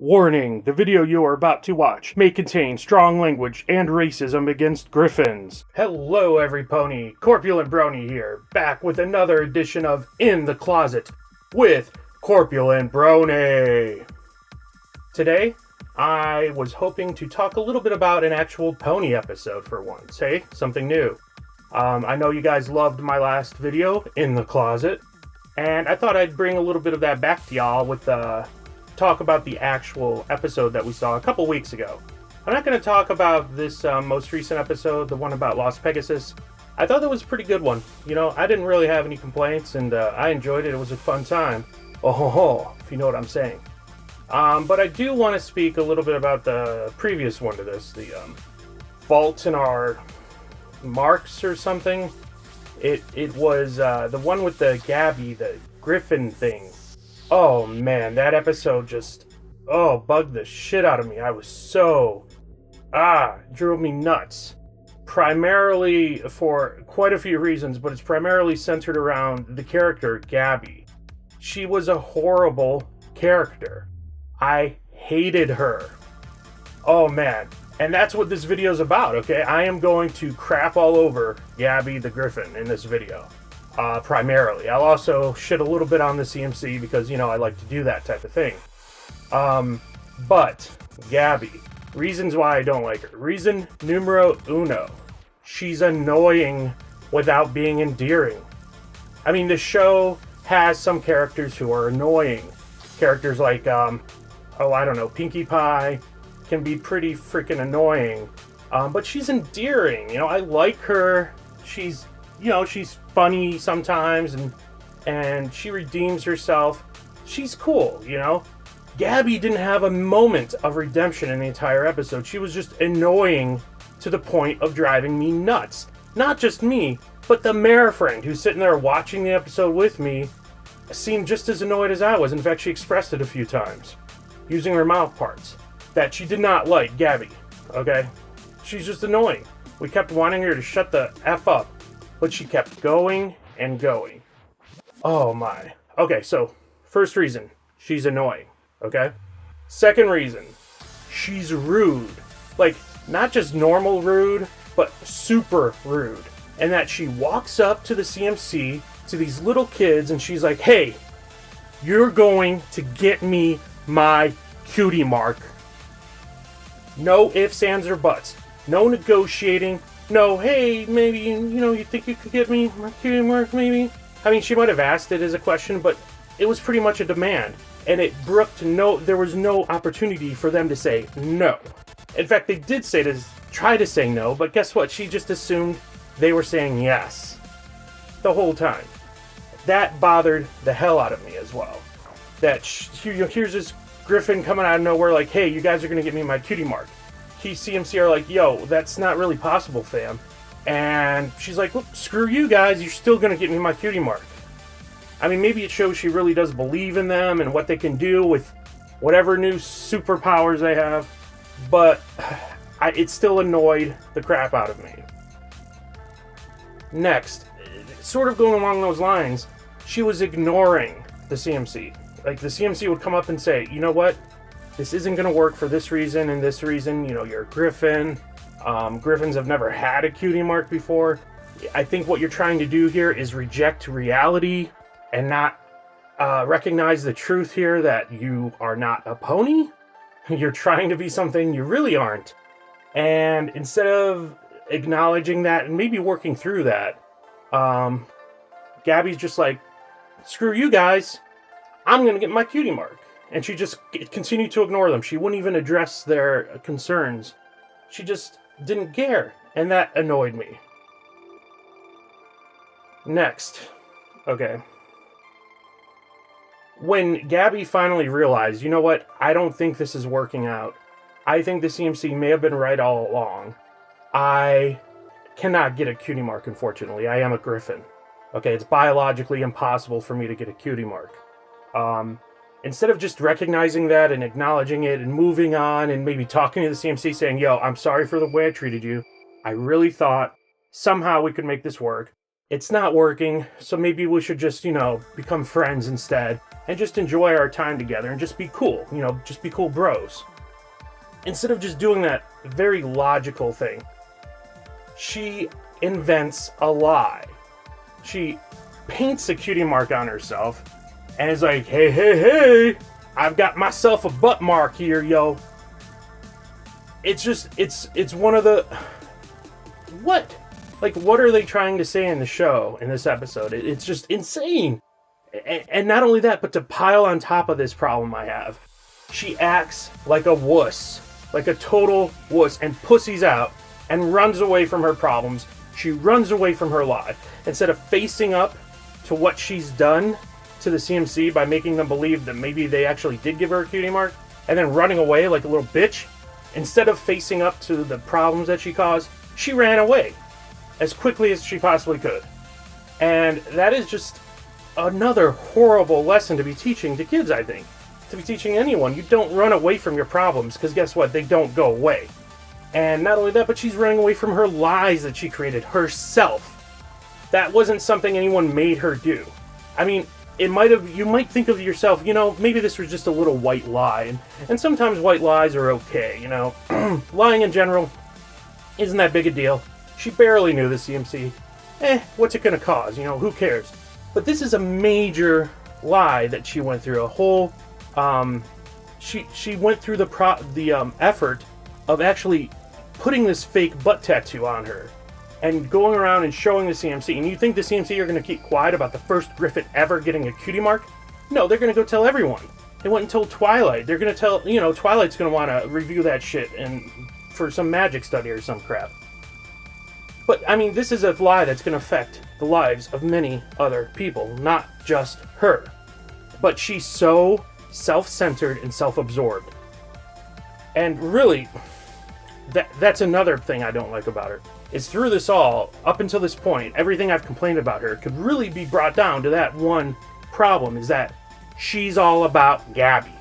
Warning, the video you are about to watch may contain strong language and racism against griffins. Hello everypony, Corpulent Brony here, back with another edition of In the Closet with Corpulent Brony. Today, I was hoping to talk a little bit about an actual pony episode for once. Hey, something new. I know you guys loved my last video, In the Closet, and I thought I'd bring a little bit of that back to y'all with talk about the actual episode that we saw a couple weeks ago. I'm not going to talk about this most recent episode, the one about Lost Pegasus. I thought that was a pretty good one. You know, I didn't really have any complaints, and I enjoyed it. It was a fun time. Oh ho ho, if you know what I'm saying. But I do want to speak a little bit about the previous one to this, the fault in our marks or something. It was the one with the Gabby, the Gryphon thing. Oh man, that episode just, bugged the shit out of me. I was so, drove me nuts. Primarily for quite a few reasons, but it's primarily centered around the character Gabi. She was a horrible character. I hated her. Oh man, and that's what this video is about, okay? I am going to crap all over Gabi the Gryphon in this video. Primarily. I'll also shit a little bit on the CMC because, you know, I like to do that type of thing. But Gabi, reasons why I don't like her. Reason numero uno. She's annoying without being endearing. I mean, the show has some characters who are annoying. Characters like, Pinkie Pie can be pretty freaking annoying. But she's endearing. You know, I like her. She's funny sometimes, and she redeems herself. She's cool, you know? Gabi didn't have a moment of redemption in the entire episode. She was just annoying to the point of driving me nuts. Not just me, but the mayor friend who's sitting there watching the episode with me seemed just as annoyed as I was. In fact, she expressed it a few times, using her mouth parts, that she did not like Gabi, okay? She's just annoying. We kept wanting her to shut the F up, but she kept going and going. Oh my. Okay, so first reason, she's annoying, okay? Second reason, she's rude. Like, not just normal rude, but super rude. And that she walks up to the CMC, to these little kids, and she's like, hey, you're going to get me my cutie mark. No ifs, ands, or buts. No negotiating. No, hey, maybe, you think you could get me my cutie mark, maybe? I mean, she might have asked it as a question, but it was pretty much a demand. And it brooked there was no opportunity for them to say no. In fact, they did try to say no, but guess what? She just assumed they were saying yes the whole time. That bothered the hell out of me as well. That here's this Gryphon coming out of nowhere like, hey, you guys are going to get me my cutie mark. CMC are like, yo, that's not really possible, fam. And she's like, well, screw you guys, you're still gonna get me my cutie mark. I mean, maybe it shows she really does believe in them and what they can do with whatever new superpowers they have, but it still annoyed the crap out of me. Next, sort of going along those lines, she was ignoring the CMC. Like, the CMC would come up and say, you know what? This isn't going to work for this reason and this reason. You know, you're a Gryphon. Griffins have never had a cutie mark before. I think what you're trying to do here is reject reality and not recognize the truth here that you are not a pony. You're trying to be something you really aren't. And instead of acknowledging that and maybe working through that, Gabi's just like, screw you guys. I'm going to get my cutie mark. And she just continued to ignore them. She wouldn't even address their concerns. She just didn't care. And that annoyed me. Next. Okay. When Gabi finally realized, you know what? I don't think this is working out. I think the CMC may have been right all along. I cannot get a cutie mark, unfortunately. I am a Gryphon. Okay, it's biologically impossible for me to get a cutie mark. Instead of just recognizing that and acknowledging it and moving on and maybe talking to the CMC saying, yo, I'm sorry for the way I treated you. I really thought somehow we could make this work. It's not working, so maybe we should just, become friends instead. and just enjoy our time together and just be cool, just be cool bros. Instead of just doing that very logical thing, she invents a lie. She paints a cutie mark on herself and is like, hey, I've got myself a butt mark here, yo. It's just, it's one of the... What? Like, what are they trying to say in the show, in this episode? It's just insane. And not only that, but to pile on top of this problem I have, she acts like a wuss. Like a total wuss, and pussies out and runs away from her problems. She runs away from her lie. Instead of facing up to what she's done to the CMC by making them believe that maybe they actually did give her a cutie mark, and then running away like a little bitch, instead of facing up to the problems that she caused, she ran away as quickly as she possibly could. And that is just another horrible lesson to be teaching to kids, I think. To be teaching anyone. You don't run away from your problems, because guess what? They don't go away. And not only that, but she's running away from her lies that she created herself. That wasn't something anyone made her do. I mean, you might think of yourself, maybe this was just a little white lie. And sometimes white lies are okay, Lying in general isn't that big a deal. She barely knew the CMC. What's it gonna cause? Who cares? But this is a major lie that she went through. A whole, she went through the effort of actually putting this fake butt tattoo on her and going around and showing the CMC. And you think the CMC are going to keep quiet about the first Gryphon ever getting a cutie mark? No, they're going to go tell everyone. They went and told Twilight. They're going to tell, Twilight's going to want to review that shit and for some magic study or some crap. But, I mean, this is a lie that's going to affect the lives of many other people, not just her. But she's so self-centered and self-absorbed. And really, that's another thing I don't like about her. Is through this all, up until this point, everything I've complained about her could really be brought down to that one problem, is that she's all about Gabi.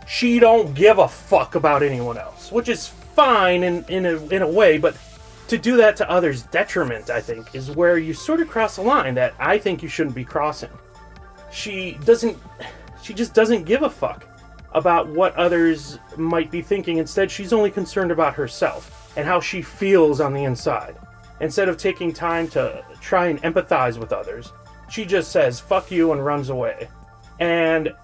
She don't give a fuck about anyone else, which is fine in a way, but to do that to others' detriment, I think, is where you sort of cross a line that I think you shouldn't be crossing. She just doesn't give a fuck about what others might be thinking. Instead, she's only concerned about herself and how she feels on the inside. Instead of taking time to try and empathize with others, she just says, fuck you, and runs away. And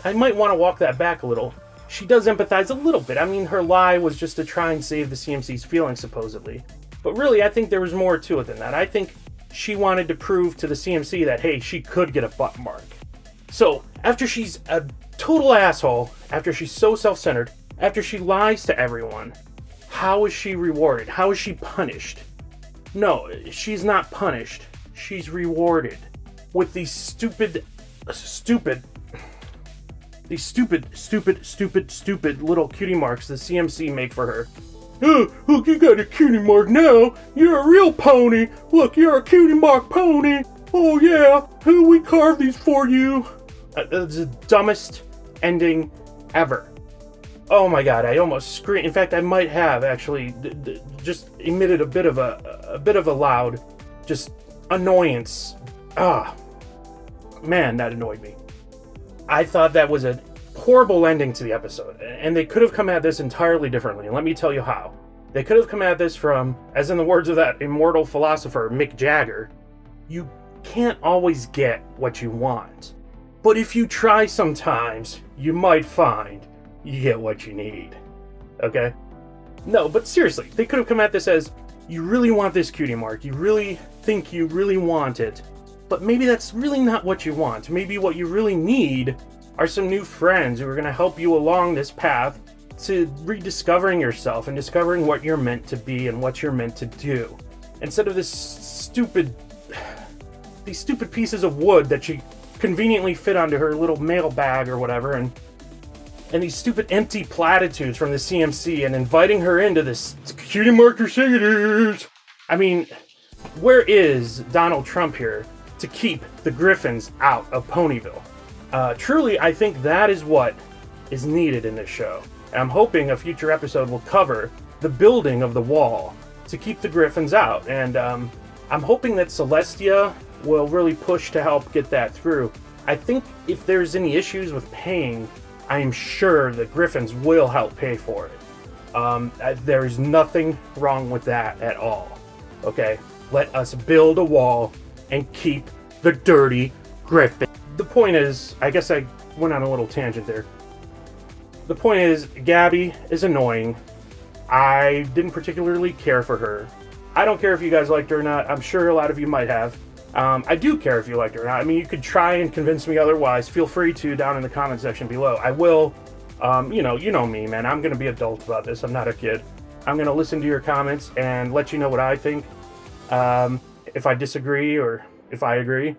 I might want to walk that back a little. She does empathize a little bit. I mean, her lie was just to try and save the CMC's feelings, supposedly. But really, I think there was more to it than that. I think she wanted to prove to the CMC that, hey, she could get a butt mark. So, after she's a total asshole, after she's so self-centered, after she lies to everyone, how is she rewarded? How is she punished? No, she's not punished. She's rewarded with these stupid little cutie marks the CMC make for her. Oh, look, you got a cutie mark now. You're a real pony. Look, you're a cutie mark pony. Oh yeah, we carved these for you. It's the dumbest ending ever. Oh my god, I almost screamed. In fact, I might have actually just emitted a bit of a loud, just annoyance. Man, that annoyed me. I thought that was a horrible ending to the episode, and they could have come at this entirely differently, and let me tell you how. They could have come at this from, as in the words of that immortal philosopher, Mick Jagger, you can't always get what you want. But if you try sometimes, you might find you get what you need. Okay? No, but seriously, they could have come at this as, you really want this cutie mark, you really think you really want it, but maybe that's really not what you want. Maybe what you really need are some new friends who are going to help you along this path to rediscovering yourself and discovering what you're meant to be and what you're meant to do. Instead of these stupid pieces of wood that she conveniently fit onto her little mail bag or whatever, and these stupid empty platitudes from the CMC and inviting her into this cutie mark crusaders. I mean, where is Donald Trump here to keep the Gryphons out of Ponyville? Truly, I think that is what is needed in this show. And I'm hoping a future episode will cover the building of the wall to keep the Gryphons out. And I'm hoping that Celestia will really push to help get that through. I think if there's any issues with paying, I am sure the Gryphons will help pay for it. There's nothing wrong with that at all. Okay? Let us build a wall and keep the dirty Gryphon. The point is, I guess I went on a little tangent there. The point is, Gabi is annoying. I didn't particularly care for her. I don't care if you guys liked her or not. I'm sure a lot of you might have. I do care if you liked her or not. I mean, you could try and convince me otherwise. Feel free to down in the comment section below. I will, you know me, man. I'm going to be adult about this. I'm not a kid. I'm going to listen to your comments and let you know what I think. If I disagree or if I agree,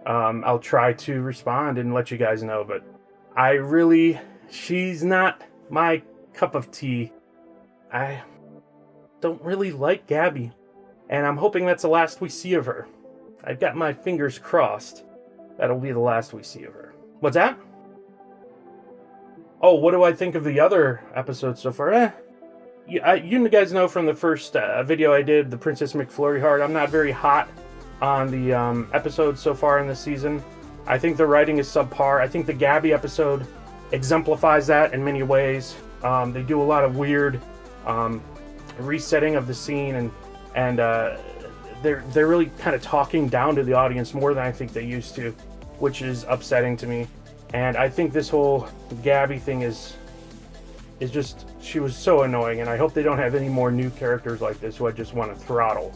I'll try to respond and let you guys know. But she's not my cup of tea. I don't really like Gabi, and I'm hoping that's the last we see of her. I've got my fingers crossed that'll be the last we see of her. What's that? Oh, what do I think of the other episodes so far? You guys know from the first video I did, the Princess McFlurry Heart, I'm not very hot on the episodes so far in this season. I think the writing is subpar. I think the Gabi episode exemplifies that in many ways. They do a lot of weird resetting of the scene, and they're really kind of talking down to the audience more than I think they used to, which is upsetting to me. And I think this whole Gabi thing is just, she was so annoying, and I hope they don't have any more new characters like this who I just want to throttle.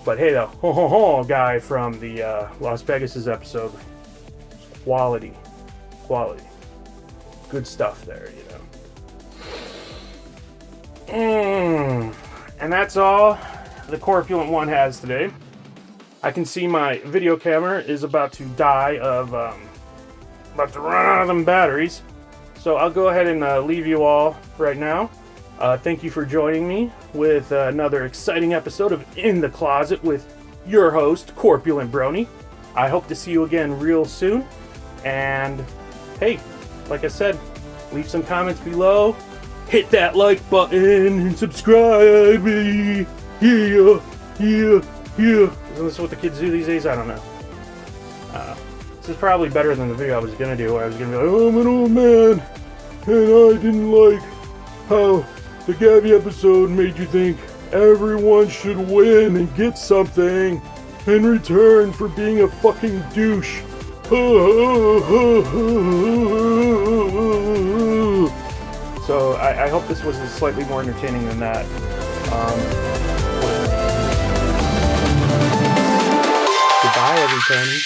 But hey, the guy from the Las Vegas' episode, quality, good stuff there, you know. And that's all the Corpulent one has today. I can see my video camera is about to die of, about to run out of them batteries. So I'll go ahead and leave you all right now. Thank you for joining me with another exciting episode of In the Closet with your host, Corpulent Brony. I hope to see you again real soon. And hey, like I said, leave some comments below. Hit that like button and subscribe. Yeah. Isn't this what the kids do these days? I don't know. This is probably better than the video I was going to do, where I was going to be like, oh, I'm an old man, and I didn't like how the Gabi episode made you think everyone should win and get something in return for being a fucking douche. So I hope this was slightly more entertaining than that. Goodbye, everybody.